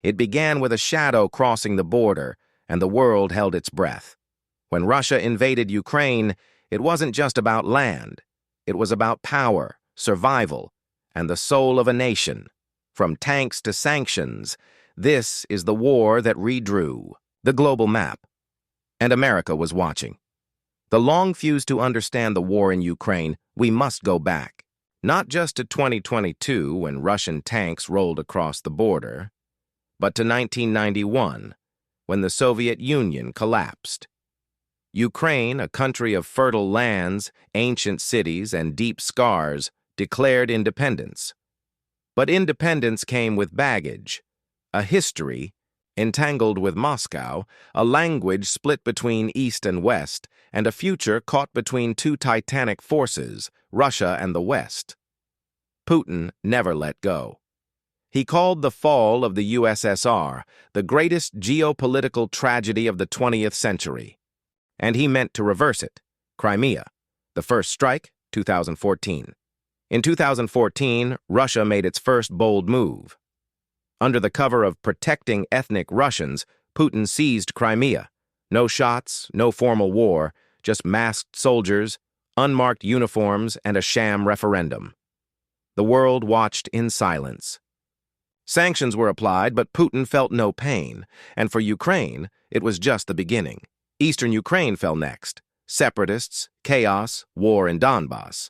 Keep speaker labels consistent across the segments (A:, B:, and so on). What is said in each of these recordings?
A: It began with a shadow crossing the border, and the world held its breath. When Russia invaded Ukraine, it wasn't just about land. It was about power, survival, and the soul of a nation. From tanks to sanctions, this is the war that redrew the global map. And America was watching. The long fuse to understand the war in Ukraine, we must go back. Not just to 2022 when Russian tanks rolled across the border, but to 1991 when the Soviet Union collapsed. Ukraine, a country of fertile lands, ancient cities, and deep scars, declared independence. But independence came with baggage, a history entangled with Moscow, a language split between East and West, and a future caught between two titanic forces, Russia and the West. Putin never let go. He called the fall of the USSR the greatest geopolitical tragedy of the 20th century. And he meant to reverse it. Crimea. The first strike, 2014. In 2014, Russia made its first bold move. Under the cover of protecting ethnic Russians, Putin seized Crimea. No shots, no formal war, just masked soldiers, unmarked uniforms, and a sham referendum. The world watched in silence. Sanctions were applied, but Putin felt no pain, and for Ukraine, it was just the beginning. Eastern Ukraine fell next. Separatists, chaos, war in Donbas.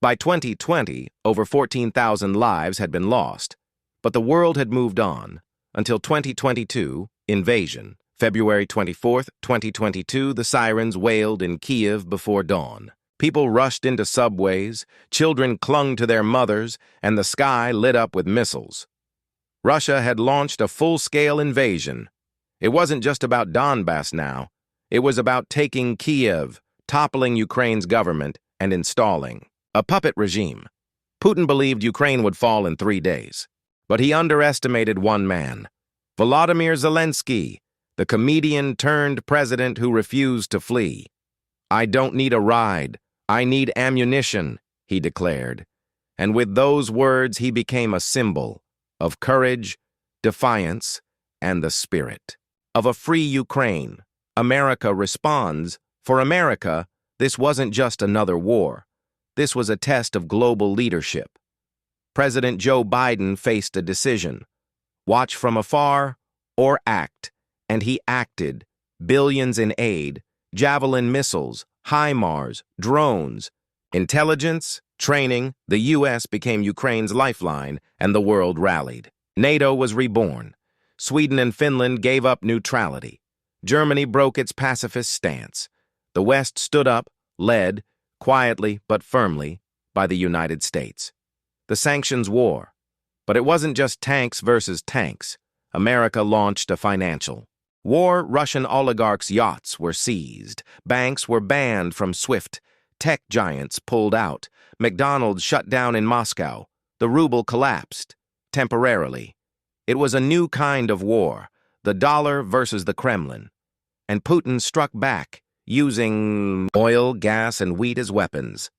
A: By 2020, over 14,000 lives had been lost. But the world had moved on, until 2022, invasion. February 24, 2022, the sirens wailed in Kiev before dawn. People rushed into subways, children clung to their mothers, and the sky lit up with missiles. Russia had launched a full-scale invasion. It wasn't just about Donbas now. It was about taking Kiev, toppling Ukraine's government, and installing a puppet regime. Putin believed Ukraine would fall in 3 days. But he underestimated one man, Volodymyr Zelensky, the comedian-turned-president who refused to flee. "I don't need a ride. I need ammunition," he declared. And with those words, he became a symbol of courage, defiance, and the spirit of a free Ukraine. America responds. For America, this wasn't just another war. This was a test of global leadership. President Joe Biden faced a decision: watch from afar or act, and he acted. Billions in aid, Javelin missiles, HIMARS, drones, intelligence, training. The U.S. became Ukraine's lifeline, and the world rallied. NATO was reborn. Sweden and Finland gave up neutrality. Germany broke its pacifist stance. The West stood up, led, quietly but firmly, by the United States. The sanctions war. But it wasn't just tanks versus tanks. America launched a financial war. Russian oligarchs' yachts were seized. Banks were banned from SWIFT. Tech giants pulled out. McDonald's shut down in Moscow. The ruble collapsed. Temporarily. It was a new kind of war. The dollar versus the Kremlin. And Putin struck back, using oil, gas, and wheat as weapons.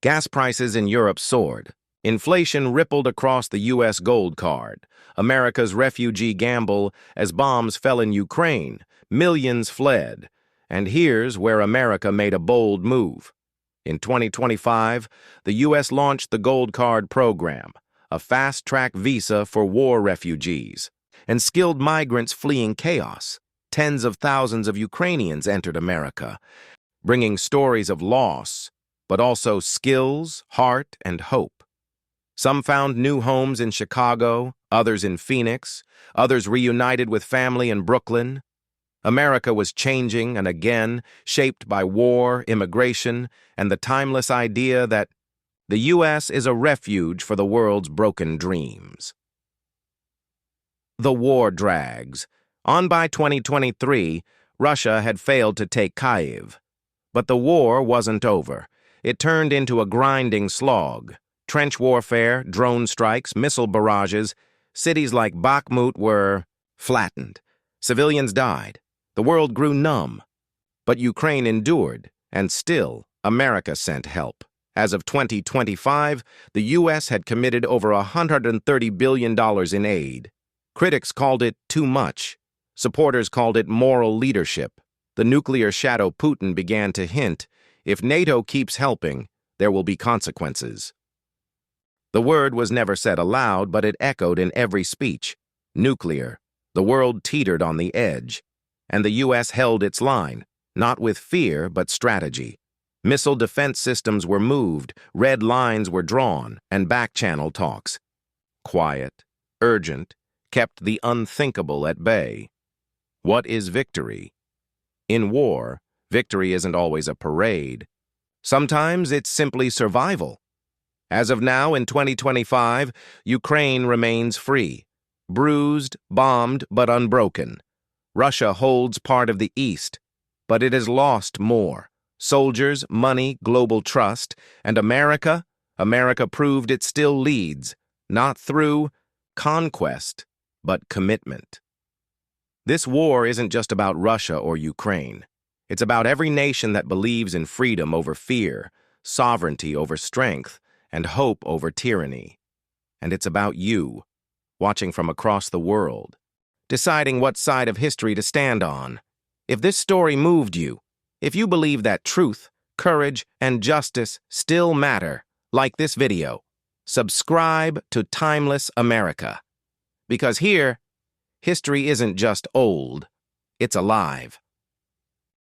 A: Gas prices in Europe soared. Inflation rippled across the U.S. gold card. America's refugee gamble as bombs fell in Ukraine. Millions fled. And here's where America made a bold move. In 2025, the U.S. launched the Gold Card program, a fast-track visa for war refugees and skilled migrants fleeing chaos. Tens of thousands of Ukrainians entered America, bringing stories of loss, but also skills, heart, and hope. Some found new homes in Chicago, others in Phoenix, others reunited with family in Brooklyn. America was changing and again shaped by war, immigration, and the timeless idea that the U.S. is a refuge for the world's broken dreams. The war drags. On by 2023, Russia had failed to take Kyiv. But the war wasn't over. It turned into a grinding slog. Trench warfare, drone strikes, missile barrages. Cities like Bakhmut were flattened. Civilians died. The world grew numb. But Ukraine endured, and still, America sent help. As of 2025, the U.S. had committed over $130 billion in aid. Critics called it too much. Supporters called it moral leadership. The nuclear shadow Putin began to hint, if NATO keeps helping, there will be consequences. The word was never said aloud, but it echoed in every speech. Nuclear. The world teetered on the edge. And the U.S. held its line, not with fear, but strategy. Missile defense systems were moved, red lines were drawn, and back-channel talks. Quiet, urgent, kept the unthinkable at bay. What is victory? In war, victory isn't always a parade. Sometimes it's simply survival. As of now, in 2025, Ukraine remains free. Bruised, bombed, but unbroken. Russia holds part of the East, but it has lost more. Soldiers, money, global trust, and America proved it still leads, not through conquest, but commitment. This war isn't just about Russia or Ukraine. It's about every nation that believes in freedom over fear, sovereignty over strength, and hope over tyranny. And it's about you, watching from across the world, deciding what side of history to stand on. If this story moved you, if you believe that truth, courage, and justice still matter, like this video, subscribe to Timeless America. Because here, history isn't just old, it's alive.